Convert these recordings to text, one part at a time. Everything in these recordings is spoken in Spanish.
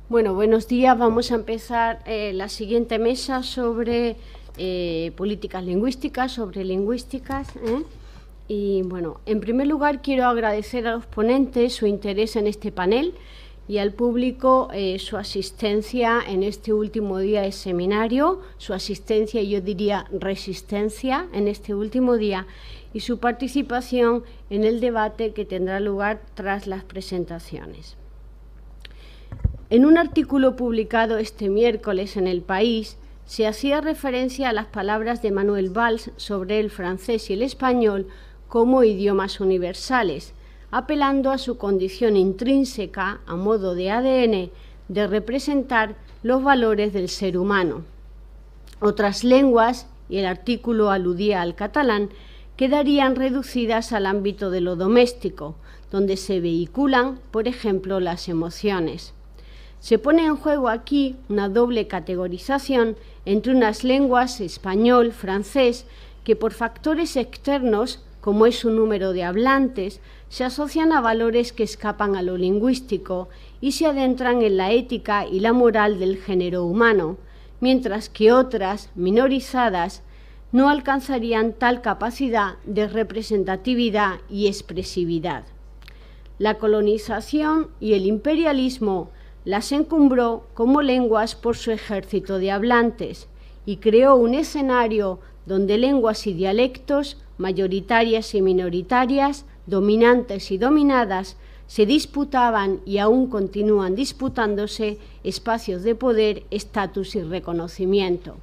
Bueno, buenos días. Vamos a empezar la siguiente mesa sobre políticas lingüísticas, sobre lingüísticas. Y bueno, en primer lugar quiero agradecer a los ponentes su interés en este panel y al público su asistencia en este último día de seminario, su asistencia, yo diría resistencia en este último día, y su participación en el debate que tendrá lugar tras las presentaciones. En un artículo publicado este miércoles en El País, se hacía referencia a las palabras de Manuel Valls sobre el francés y el español como idiomas universales, apelando a su condición intrínseca, a modo de ADN, de representar los valores del ser humano. Otras lenguas, y el artículo aludía al catalán, quedarían reducidas al ámbito de lo doméstico, donde se vehiculan, por ejemplo, las emociones. Se pone en juego aquí una doble categorización entre unas lenguas, español, francés, que por factores externos, como es su número de hablantes, se asocian a valores que escapan a lo lingüístico y se adentran en la ética y la moral del género humano, mientras que otras, minorizadas, no alcanzarían tal capacidad de representatividad y expresividad. La colonización y el imperialismo las encumbró como lenguas por su ejército de hablantes y creó un escenario donde lenguas y dialectos, mayoritarias y minoritarias, dominantes y dominadas, se disputaban y aún continúan disputándose espacios de poder, estatus y reconocimiento.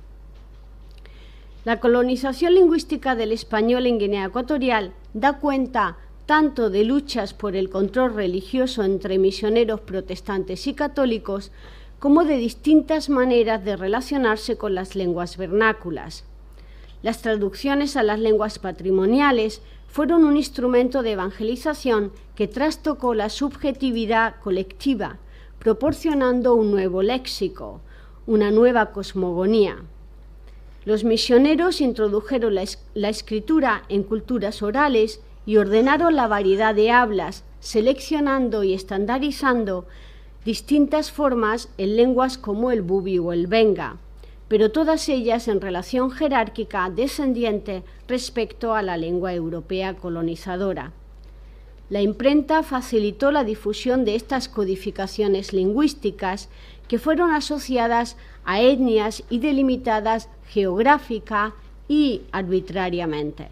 La colonización lingüística del español en Guinea Ecuatorial da cuenta tanto de luchas por el control religioso entre misioneros protestantes y católicos, como de distintas maneras de relacionarse con las lenguas vernáculas. Las traducciones a las lenguas patrimoniales fueron un instrumento de evangelización que trastocó la subjetividad colectiva, proporcionando un nuevo léxico, una nueva cosmogonía. Los misioneros introdujeron la escritura en culturas orales y ordenaron la variedad de hablas, seleccionando y estandarizando distintas formas en lenguas como el bubi o el benga, pero todas ellas en relación jerárquica descendiente respecto a la lengua europea colonizadora. La imprenta facilitó la difusión de estas codificaciones lingüísticas que fueron asociadas a etnias y delimitadas geográfica y arbitrariamente.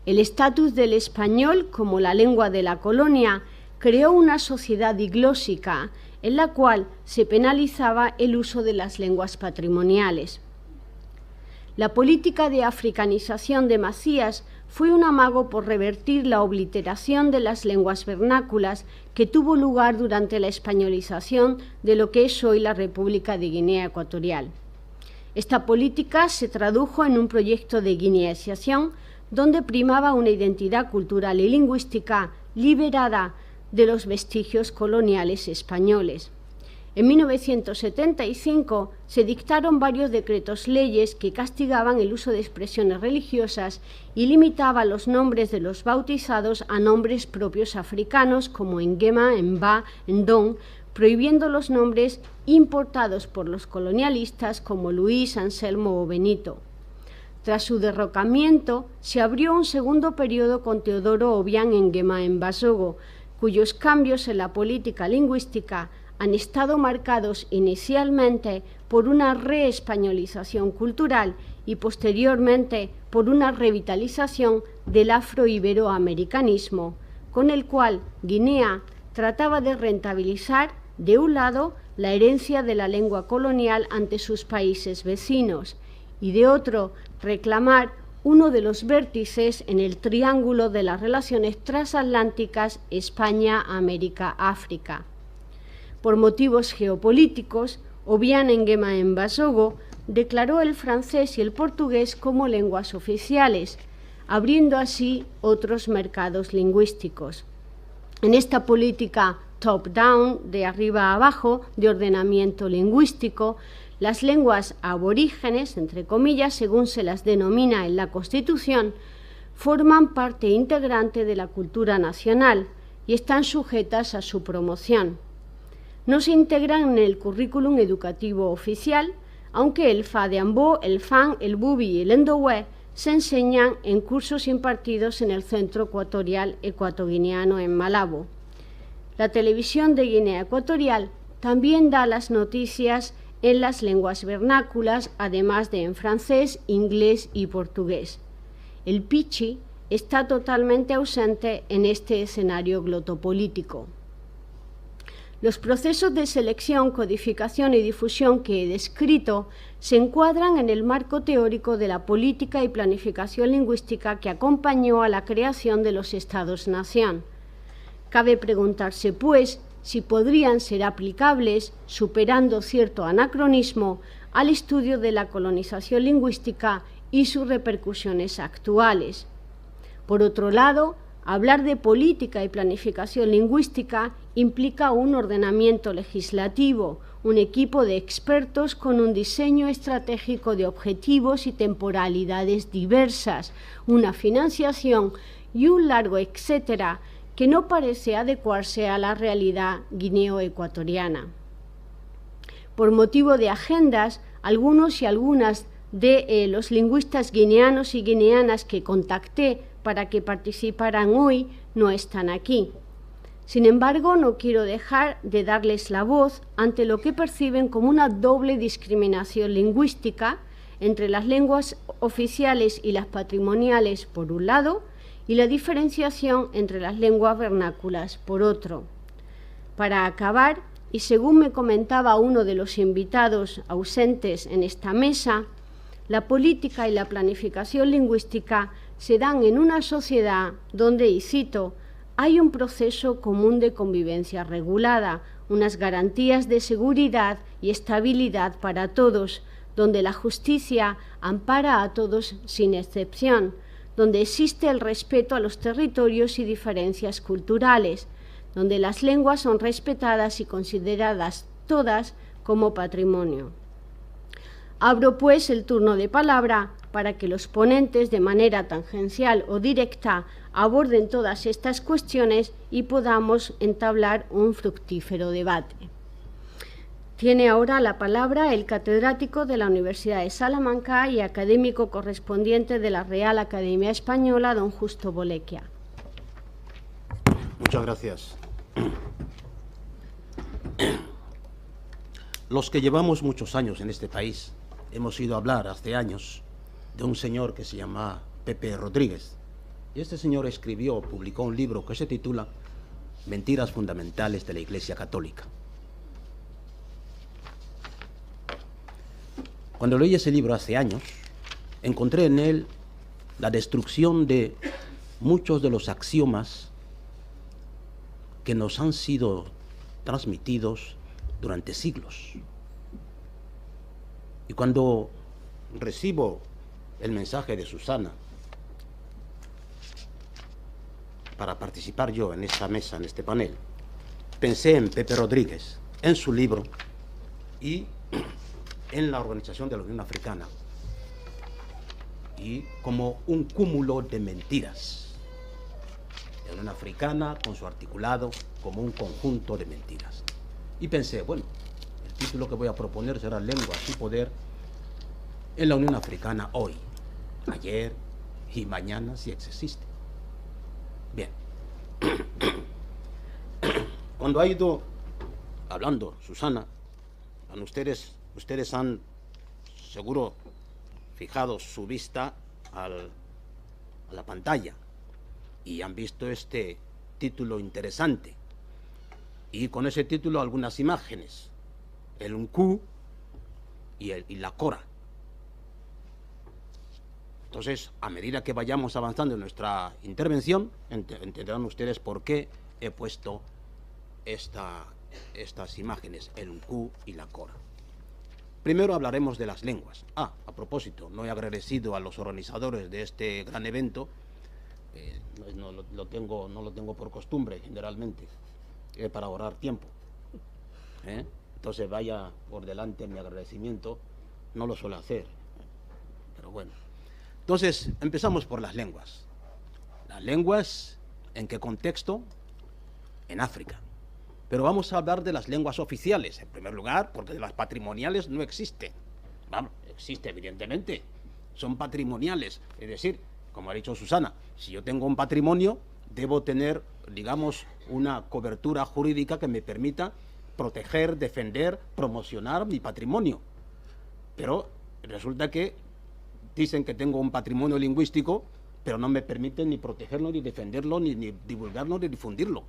El estatus del español como la lengua de la colonia creó una sociedad diglósica en la cual se penalizaba el uso de las lenguas patrimoniales. La política de africanización de Macías fue un amago por revertir la obliteración de las lenguas vernáculas que tuvo lugar durante la españolización de lo que es hoy la República de Guinea Ecuatorial. Esta política se tradujo en un proyecto de guineaización donde primaba una identidad cultural y lingüística liberada de los vestigios coloniales españoles. En 1975 se dictaron varios decretos leyes que castigaban el uso de expresiones religiosas y limitaban los nombres de los bautizados a nombres propios africanos como Nguema, Mba, Ndong, prohibiendo los nombres importados por los colonialistas como Luis, Anselmo o Benito. Tras su derrocamiento, se abrió un segundo periodo con Teodoro Obiang Nguema Mbasogo, cuyos cambios en la política lingüística han estado marcados inicialmente por una reespañolización cultural y posteriormente por una revitalización del afro-iberoamericanismo, con el cual Guinea trataba de rentabilizar, de un lado, la herencia de la lengua colonial ante sus países vecinos y de otro, reclamar uno de los vértices en el triángulo de las relaciones transatlánticas España, América, África. Por motivos geopolíticos, Obiang Nguema Mbasogo declaró el francés y el portugués como lenguas oficiales, abriendo así otros mercados lingüísticos. En esta política top-down, de arriba a abajo, de ordenamiento lingüístico, las lenguas aborígenes, entre comillas, según se las denomina en la Constitución, forman parte integrante de la cultura nacional y están sujetas a su promoción. no se integran en el currículum educativo oficial, aunque el Fadiambó, el Fan, el Bubi y el Endowe se enseñan en cursos impartidos en el Centro Ecuatorial Ecuatoguineano en Malabo. La televisión de Guinea Ecuatorial también da las noticias en las lenguas vernáculas, además de en francés, inglés y portugués. El pichi está totalmente ausente en este escenario glotopolítico. Los procesos de selección, codificación y difusión que he descrito se encuadran en el marco teórico de la política y planificación lingüística que acompañó a la creación de los Estados-nación. Cabe preguntarse, pues, si podrían ser aplicables, superando cierto anacronismo, al estudio de la colonización lingüística y sus repercusiones actuales. Por otro lado, hablar de política y planificación lingüística implica un ordenamiento legislativo, un equipo de expertos con un diseño estratégico de objetivos y temporalidades diversas, una financiación y un largo etcétera que no parece adecuarse a la realidad guineo-ecuatoriana. Por motivo de agendas, algunos y algunas de los lingüistas guineanos y guineanas que contacté para que participaran hoy no están aquí. Sin embargo, no quiero dejar de darles la voz ante lo que perciben como una doble discriminación lingüística entre las lenguas oficiales y las patrimoniales por un lado, y la diferenciación entre las lenguas vernáculas por otro. Para acabar, y según me comentaba uno de los invitados ausentes en esta mesa, la política y la planificación lingüística se dan en una sociedad donde, y cito, hay un proceso común de convivencia regulada, unas garantías de seguridad y estabilidad para todos, donde la justicia ampara a todos sin excepción, donde existe el respeto a los territorios y diferencias culturales, donde las lenguas son respetadas y consideradas todas como patrimonio. Abro, pues, el turno de palabra para que los ponentes, de manera tangencial o directa, aborden todas estas cuestiones y podamos entablar un fructífero debate. Tiene ahora la palabra el catedrático de la Universidad de Salamanca y académico correspondiente de la Real Academia Española, don Justo Bolequia. Muchas gracias. Los que llevamos muchos años en este país hemos ido a hablar hace años de un señor que se llama Pepe Rodríguez. Y este señor escribió, publicó un libro que se titula Mentiras fundamentales de la Iglesia Católica. Cuando leí ese libro hace años, encontré en él la destrucción de muchos de los axiomas que nos han sido transmitidos durante siglos. Y cuando recibo el mensaje de Susana para participar yo en esta mesa, en este panel, pensé en Pepe Rodríguez, en su libro y en la Organización de la Unión Africana, y como un cúmulo de mentiras. La Unión Africana, con su articulado, como un conjunto de mentiras. Y pensé, bueno, el título que voy a proponer será Lenguas y Poder en la Unión Africana hoy, ayer y mañana, si existe. Bien. Cuando ha ido hablando Susana, ustedes han seguro fijado su vista a la pantalla y han visto este título interesante. Y con ese título algunas imágenes, el Nku y la Cora. Entonces, a medida que vayamos avanzando en nuestra intervención, entenderán ustedes por qué he puesto estas imágenes, el Nku y la Cora. Primero hablaremos de las lenguas. A propósito, no he agradecido a los organizadores de este gran evento, no lo tengo por costumbre generalmente, para ahorrar tiempo. Entonces vaya por delante mi agradecimiento, no lo suelo hacer, pero bueno. Entonces, empezamos por las lenguas. Las lenguas, ¿en qué contexto? En África. Pero vamos a hablar de las lenguas oficiales, en primer lugar, porque de las patrimoniales no existen. Vamos, existe evidentemente, son patrimoniales. Es decir, como ha dicho Susana, si yo tengo un patrimonio, debo tener, digamos, una cobertura jurídica que me permita proteger, defender, promocionar mi patrimonio. Pero resulta que dicen que tengo un patrimonio lingüístico, pero no me permiten ni protegerlo, ni defenderlo, ni divulgarlo, ni difundirlo.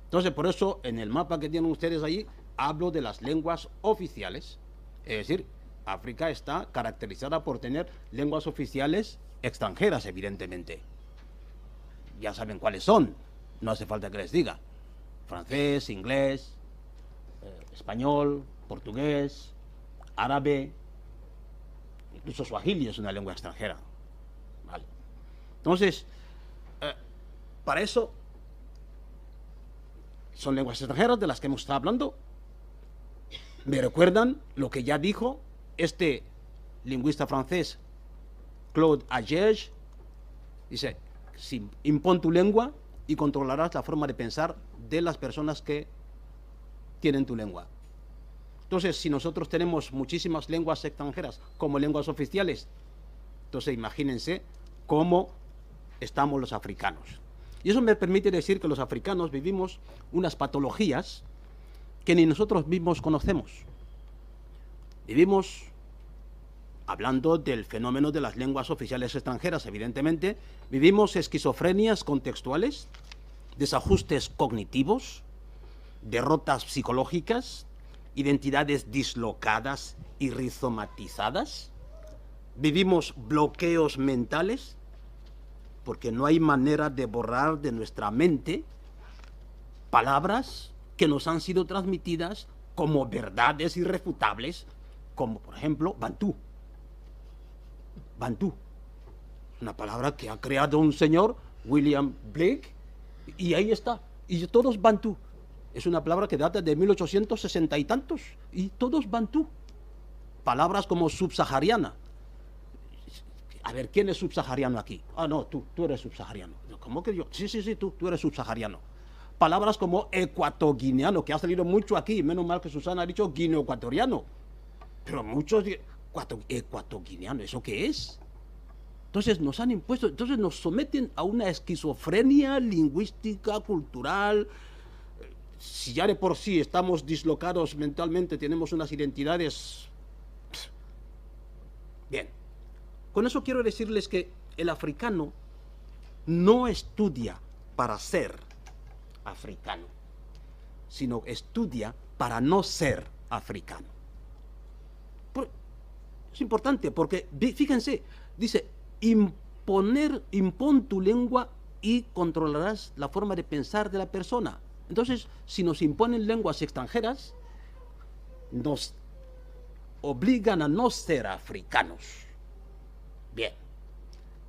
Entonces, por eso, en el mapa que tienen ustedes ahí, hablo de las lenguas oficiales. Es decir, África está caracterizada por tener lenguas oficiales extranjeras, evidentemente. Ya saben cuáles son, no hace falta que les diga. Francés, inglés, español, portugués, árabe, incluso suajili es una lengua extranjera. ¿Vale? Entonces, para eso, son lenguas extranjeras de las que hemos estado hablando. Me recuerdan lo que ya dijo este lingüista francés, Claude Agege. Dice, impón tu lengua y controlarás la forma de pensar de las personas que tienen tu lengua. Entonces, si nosotros tenemos muchísimas lenguas extranjeras como lenguas oficiales, entonces imagínense cómo estamos los africanos. Y eso me permite decir que los africanos vivimos unas patologías que ni nosotros mismos conocemos. Vivimos, hablando del fenómeno de las lenguas oficiales extranjeras, evidentemente, vivimos esquizofrenias contextuales, desajustes cognitivos, derrotas psicológicas, identidades dislocadas y rizomatizadas. Vivimos bloqueos mentales, porque no hay manera de borrar de nuestra mente palabras que nos han sido transmitidas como verdades irrefutables, como por ejemplo bantú. Bantú, una palabra que ha creado un señor, William Blake, y ahí está, y todos bantú. Es una palabra que data de 1860 y tantos, y todos bantú. Palabras como subsahariana. A ver, ¿quién es subsahariano aquí? Ah, no, tú eres subsahariano. ¿Cómo que yo? Sí, tú eres subsahariano. Palabras como ecuatoguineano, que ha salido mucho aquí, menos mal que Susana ha dicho guineo-ecuatoriano. Pero muchos ecuatoguineano, ¿eso qué es? Entonces nos han impuesto, entonces nos someten a una esquizofrenia lingüística, cultural. Si ya de por sí estamos dislocados mentalmente, tenemos unas identidades. Bien. Con eso quiero decirles que el africano no estudia para ser africano, sino estudia para no ser africano. Es importante porque, fíjense, dice, impón tu lengua y controlarás la forma de pensar de la persona. Entonces, si nos imponen lenguas extranjeras, nos obligan a no ser africanos. Bien,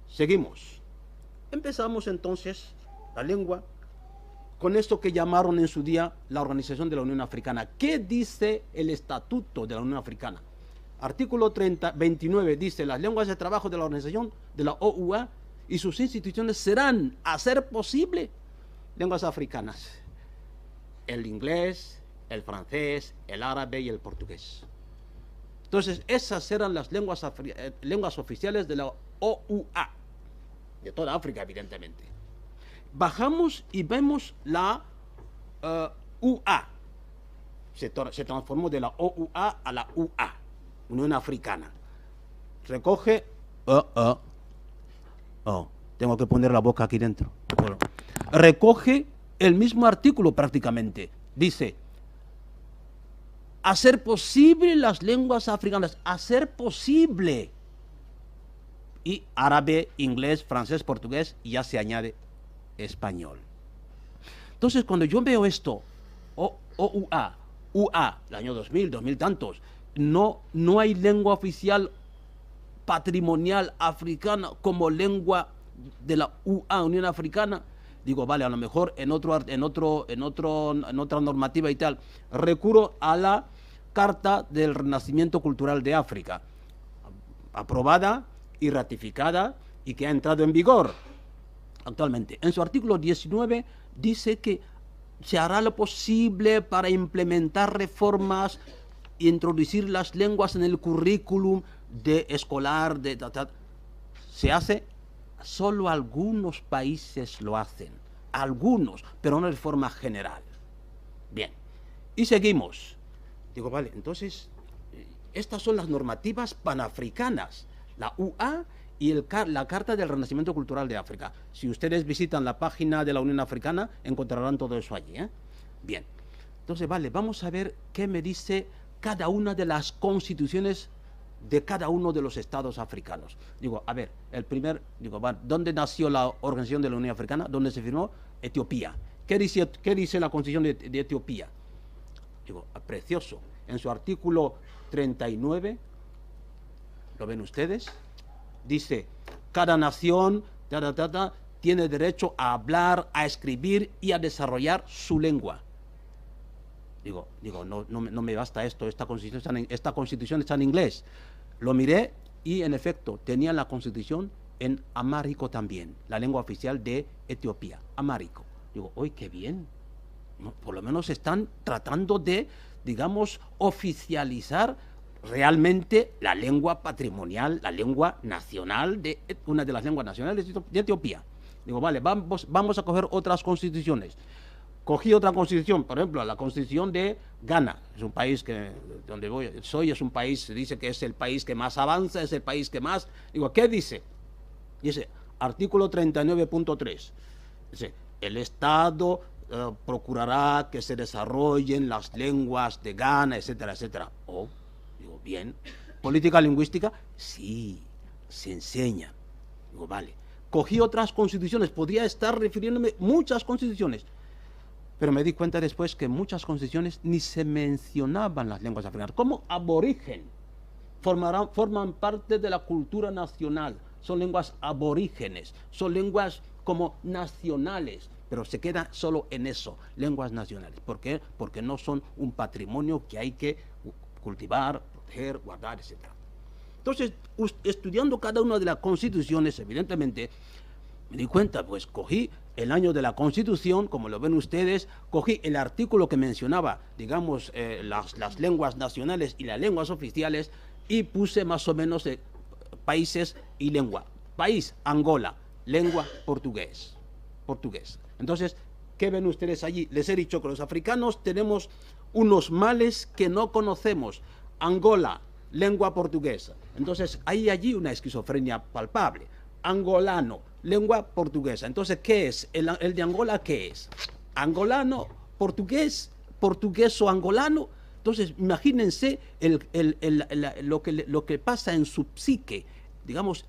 seguimos. Empezamos entonces la lengua con esto que llamaron en su día la Organización de la Unión Africana. ¿Qué dice el Estatuto de la Unión Africana? Artículo 29 dice, las lenguas de trabajo de la Organización de la OUA y sus instituciones serán, a ser posible, lenguas africanas. El inglés, el francés, el árabe y el portugués. Entonces, esas eran las lenguas oficiales de la OUA, de toda África, evidentemente. Bajamos y vemos la UA. Se transformó de la OUA a la UA, Unión Africana. Recoge... tengo que poner la boca aquí dentro. Bueno, recoge el mismo artículo prácticamente. Dice... hacer posible las lenguas africanas, hacer posible. Y árabe, inglés, francés, portugués, y ya se añade español. Entonces, cuando yo veo esto, OUA, UA, el año 2000, 2000 tantos, no hay lengua oficial patrimonial africana como lengua de la UA, Unión Africana. Digo, vale, a lo mejor en otra normativa y tal, recurro a la Carta del Renacimiento Cultural de África, aprobada y ratificada y que ha entrado en vigor actualmente. En su artículo 19 dice que se hará lo posible para implementar reformas e introducir las lenguas en el currículum escolar. Se hace, solo algunos países lo hacen, algunos, pero no de forma general. Bien, y seguimos. Digo, vale, entonces, estas son las normativas panafricanas, la UA y la Carta del Renacimiento Cultural de África. Si ustedes visitan la página de la Unión Africana, encontrarán todo eso allí, ¿eh? Bien, entonces, vale, vamos a ver qué me dice cada una de las constituciones de cada uno de los estados africanos. Digo, a ver, ¿dónde nació la Organización de la Unión Africana? ¿Dónde se firmó? Etiopía. ¿Qué dice la Constitución de Etiopía? Digo, precioso. En su artículo 39, ¿lo ven ustedes? Dice, cada nación tiene derecho a hablar, a escribir y a desarrollar su lengua. Digo, no me basta esto, esta constitución está en inglés. Lo miré y, en efecto, tenía la constitución en amárico también, la lengua oficial de Etiopía, amárico. Digo, ¡uy, qué bien! Por lo menos están tratando de, digamos, oficializar realmente la lengua patrimonial, la lengua nacional, una de las lenguas nacionales de Etiopía. Digo, vale, vamos a coger otras constituciones. Cogí otra constitución, por ejemplo, la constitución de Ghana. Es un país donde es un país, se dice que es el país que más avanza, es el país que más... Digo, ¿qué dice? Dice, artículo 39.3. Dice, el Estado procurará que se desarrollen las lenguas de Ghana, etcétera, etcétera. Digo, bien. ¿Política lingüística? Sí, se enseña. Digo, vale. Cogí otras constituciones, podría estar refiriéndome muchas constituciones. Pero me di cuenta después que en muchas constituciones ni se mencionaban las lenguas africanas. Como aborigen, forman parte de la cultura nacional. Son lenguas aborígenes, son lenguas como nacionales, pero se queda solo en eso, lenguas nacionales. ¿Por qué? Porque no son un patrimonio que hay que cultivar, proteger, guardar, etc. Entonces, estudiando cada una de las constituciones, evidentemente, me di cuenta, pues cogí el año de la Constitución, como lo ven ustedes, cogí el artículo que mencionaba, digamos, las lenguas nacionales y las lenguas oficiales, y puse más o menos países y lengua. País, Angola, lengua, portugués. Entonces, ¿qué ven ustedes allí? Les he dicho que los africanos tenemos unos males que no conocemos. Angola, lengua portuguesa. Entonces, hay allí una esquizofrenia palpable. Angolano, lengua portuguesa. Entonces, ¿qué es? ¿El de Angola qué es? Angolano, portugués o angolano. Entonces, imagínense lo que pasa en su psique. Digamos,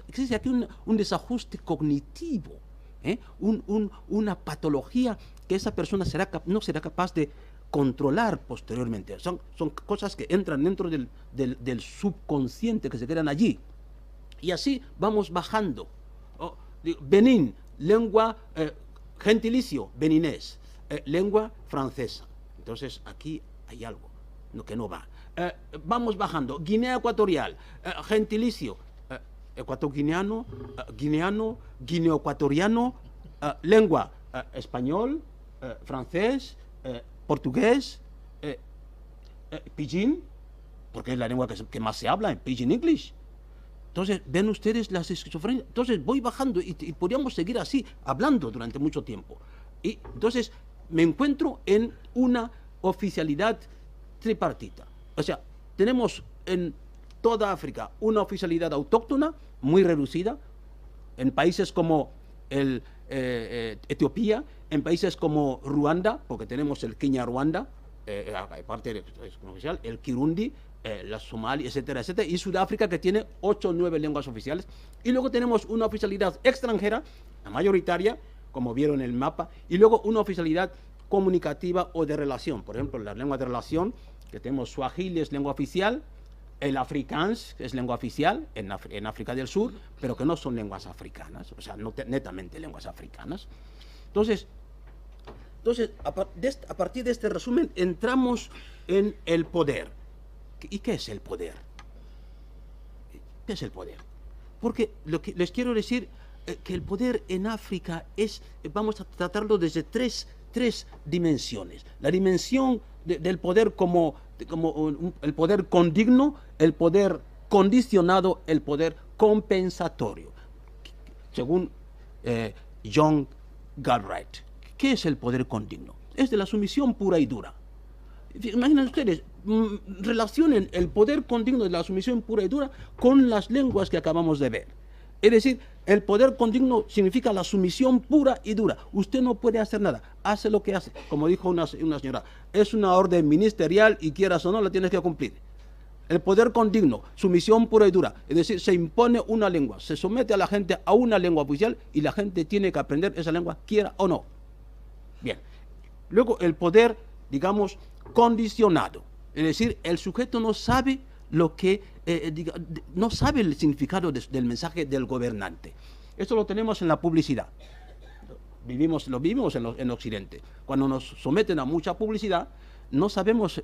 existe aquí un desajuste cognitivo, una patología que esa persona no será capaz de controlar posteriormente. Son cosas que entran dentro del subconsciente, que se quedan allí. Y así vamos bajando. Benín, lengua gentilicio, beninés, lengua francesa. Entonces aquí hay algo que no va. Vamos bajando. Guinea Ecuatorial, gentilicio, ecuatoguineano, guineano, guineoecuatoriano, lengua español, francés, portugués, pidgin, porque es la lengua que más se habla, en pidgin English. Entonces, ven ustedes las esquizofrenias. Entonces, voy bajando y podríamos seguir así, hablando durante mucho tiempo. Y entonces, me encuentro en una oficialidad tripartita. O sea, tenemos en toda África una oficialidad autóctona muy reducida, en países como Etiopía, en países como Ruanda, porque tenemos el Kinyarwanda, aparte oficial, el Kirundi, la Somali, etcétera, etcétera, y Sudáfrica, que tiene 8 o 9 lenguas oficiales. Y luego tenemos una oficialidad extranjera, la mayoritaria, como vieron en el mapa, y luego una oficialidad comunicativa o de relación. Por ejemplo, las lenguas de relación, que tenemos Swahili, es lengua oficial, el Afrikaans, que es lengua oficial en África del Sur, pero que no son lenguas africanas, o sea, no netamente lenguas africanas. Entonces a partir de este resumen, entramos en el poder. ¿Y qué es el poder? ¿Qué es el poder? Porque lo que les quiero decir, que el poder en África vamos a tratarlo desde tres tres dimensiones. La dimensión del poder como el poder condigno, el poder condicionado, el poder compensatorio. Según John Galbraith, ¿qué es el poder condigno? Es de la sumisión pura y dura. Imaginen ustedes, relacionen el poder condigno de la sumisión pura y dura con las lenguas que acabamos de ver. Es decir, el poder condigno significa la sumisión pura y dura. Usted no puede hacer nada, hace lo que hace. Como dijo una señora, es una orden ministerial y quieras o no la tienes que cumplir. El poder condigno, sumisión pura y dura, es decir, se impone una lengua, se somete a la gente a una lengua oficial y la gente tiene que aprender esa lengua, quiera o no. Bien, luego el poder, digamos, condicionado, es decir, el sujeto no sabe lo que, no sabe el significado del mensaje del gobernante. Esto lo tenemos en la publicidad. Lo vivimos en Occidente. Cuando nos someten a mucha publicidad, no sabemos,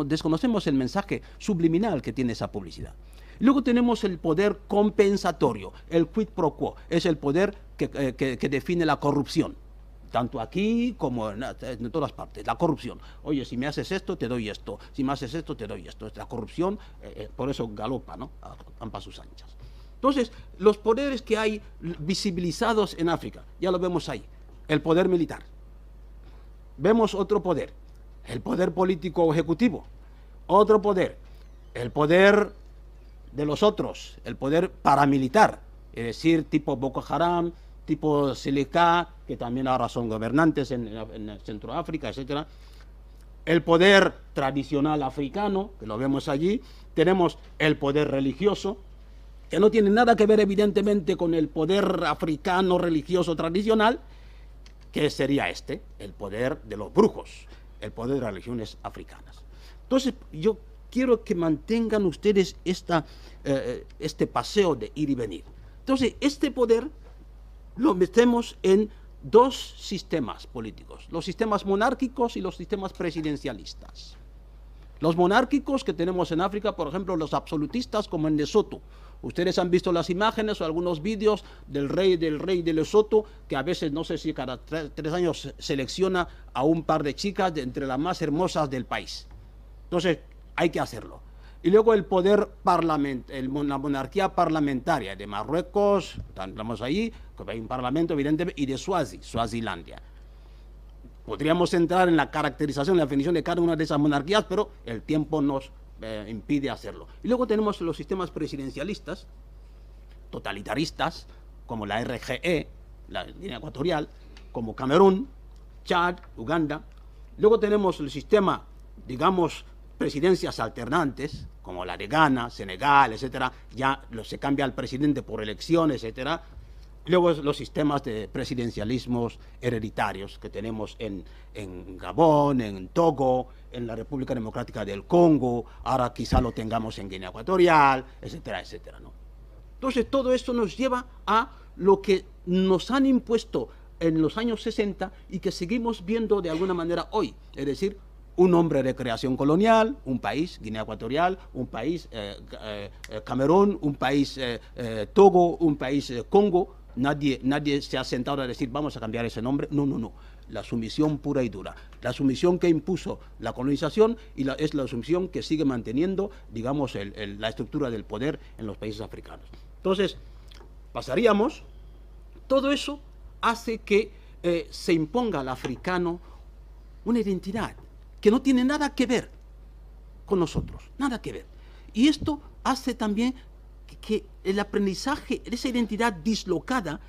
desconocemos el mensaje subliminal que tiene esa publicidad. Luego tenemos el poder compensatorio, el quid pro quo, es el poder que define la corrupción, tanto aquí como en todas partes, la corrupción. Oye, si me haces esto, te doy esto, si me haces esto, te doy esto. La corrupción, por eso galopa, ¿no?, a sus anchas. Entonces, los poderes que hay visibilizados en África, ya lo vemos ahí, el poder militar. Vemos otro poder, el poder político ejecutivo. Otro poder, el poder de los otros, el poder paramilitar, es decir, tipo Boko Haram, tipo Seleka, que también ahora son gobernantes en Centroáfrica, etc. El poder tradicional africano, que lo vemos allí. Tenemos el poder religioso, que no tiene nada que ver evidentemente con el poder africano religioso tradicional, que sería el poder de los brujos, el poder de las religiones africanas. Entonces, yo quiero que mantengan ustedes este paseo de ir y venir. Entonces, este poder lo metemos en dos sistemas políticos, los sistemas monárquicos y los sistemas presidencialistas. Los monárquicos que tenemos en África, por ejemplo, los absolutistas como en Lesotho. Ustedes han visto las imágenes o algunos vídeos del rey de Lesotho, que a veces, no sé si cada 3 años selecciona a un par de chicas de entre las más hermosas del país. Entonces, hay que hacerlo. Y luego el poder la monarquía parlamentaria de Marruecos, estamos ahí, hay un parlamento evidentemente, y de Suazilandia. Podríamos entrar en la caracterización, la definición de cada una de esas monarquías, pero el tiempo nos impide hacerlo. Y luego tenemos los sistemas presidencialistas, totalitaristas, como la RGE, la Guinea Ecuatorial, como Camerún, Chad, Uganda. Luego tenemos el sistema, digamos, presidencias alternantes, como la de Ghana, Senegal, etcétera. Ya se cambia el presidente por elecciones, etcétera. Luego los sistemas de presidencialismos hereditarios que tenemos en Gabón, en Togo, en la República Democrática del Congo, ahora quizá lo tengamos en Guinea Ecuatorial, etcétera, etcétera, ¿no? Entonces todo esto nos lleva a lo que nos han impuesto en los años 60 y que seguimos viendo de alguna manera hoy, es decir, un hombre de creación colonial, un país, Guinea Ecuatorial, un país, Camerún, un país, Togo, un país, Congo. Nadie se ha sentado a decir, vamos a cambiar ese nombre. No, no, no. La sumisión pura y dura. La sumisión que impuso la colonización y es la sumisión que sigue manteniendo, digamos, la estructura del poder en los países africanos. Entonces, pasaríamos, todo eso hace que se imponga al africano una identidad que no tiene nada que ver con nosotros, nada que ver. Y esto hace también que el aprendizaje de esa identidad dislocada,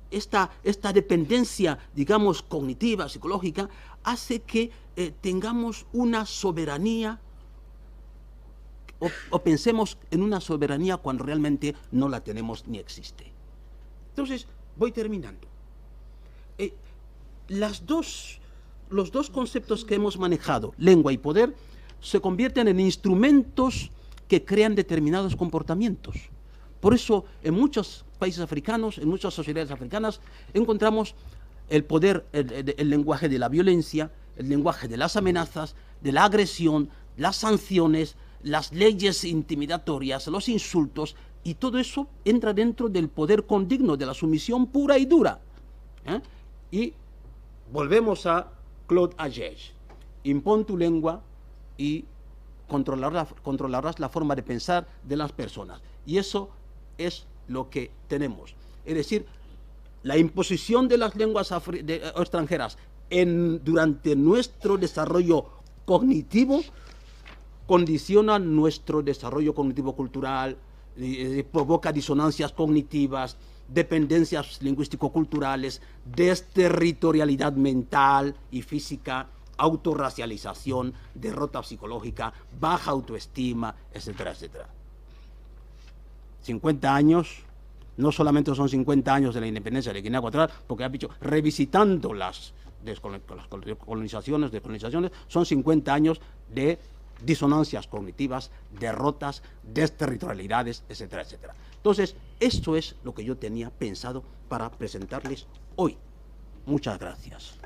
esta dependencia, digamos, cognitiva, psicológica, hace que tengamos una soberanía o pensemos en una soberanía cuando realmente no la tenemos ni existe. Entonces, voy terminando. Los dos conceptos que hemos manejado, lengua y poder, se convierten en instrumentos que crean determinados comportamientos. Por eso, en muchos países africanos, en muchas sociedades africanas, encontramos el poder, el lenguaje de la violencia, el lenguaje de las amenazas, de la agresión, las sanciones, las leyes intimidatorias, los insultos, y todo eso entra dentro del poder condigno, de la sumisión pura y dura. Y volvemos a Claude Agege. Impón tu lengua y controlarás la forma de pensar de las personas. Y eso es lo que tenemos. Es decir, la imposición de las lenguas extranjeras durante nuestro desarrollo cognitivo condiciona nuestro desarrollo cognitivo-cultural, provoca disonancias cognitivas, dependencias lingüístico-culturales, desterritorialidad mental y física, autorracialización, derrota psicológica, baja autoestima, etcétera, etcétera. 50 años, no solamente son 50 años de la independencia de Guinea Ecuatorial, porque ha dicho, revisitando las colonizaciones, son 50 años de disonancias cognitivas, derrotas, desterritorialidades, etcétera, etcétera. Entonces, esto es lo que yo tenía pensado para presentarles hoy. Muchas gracias.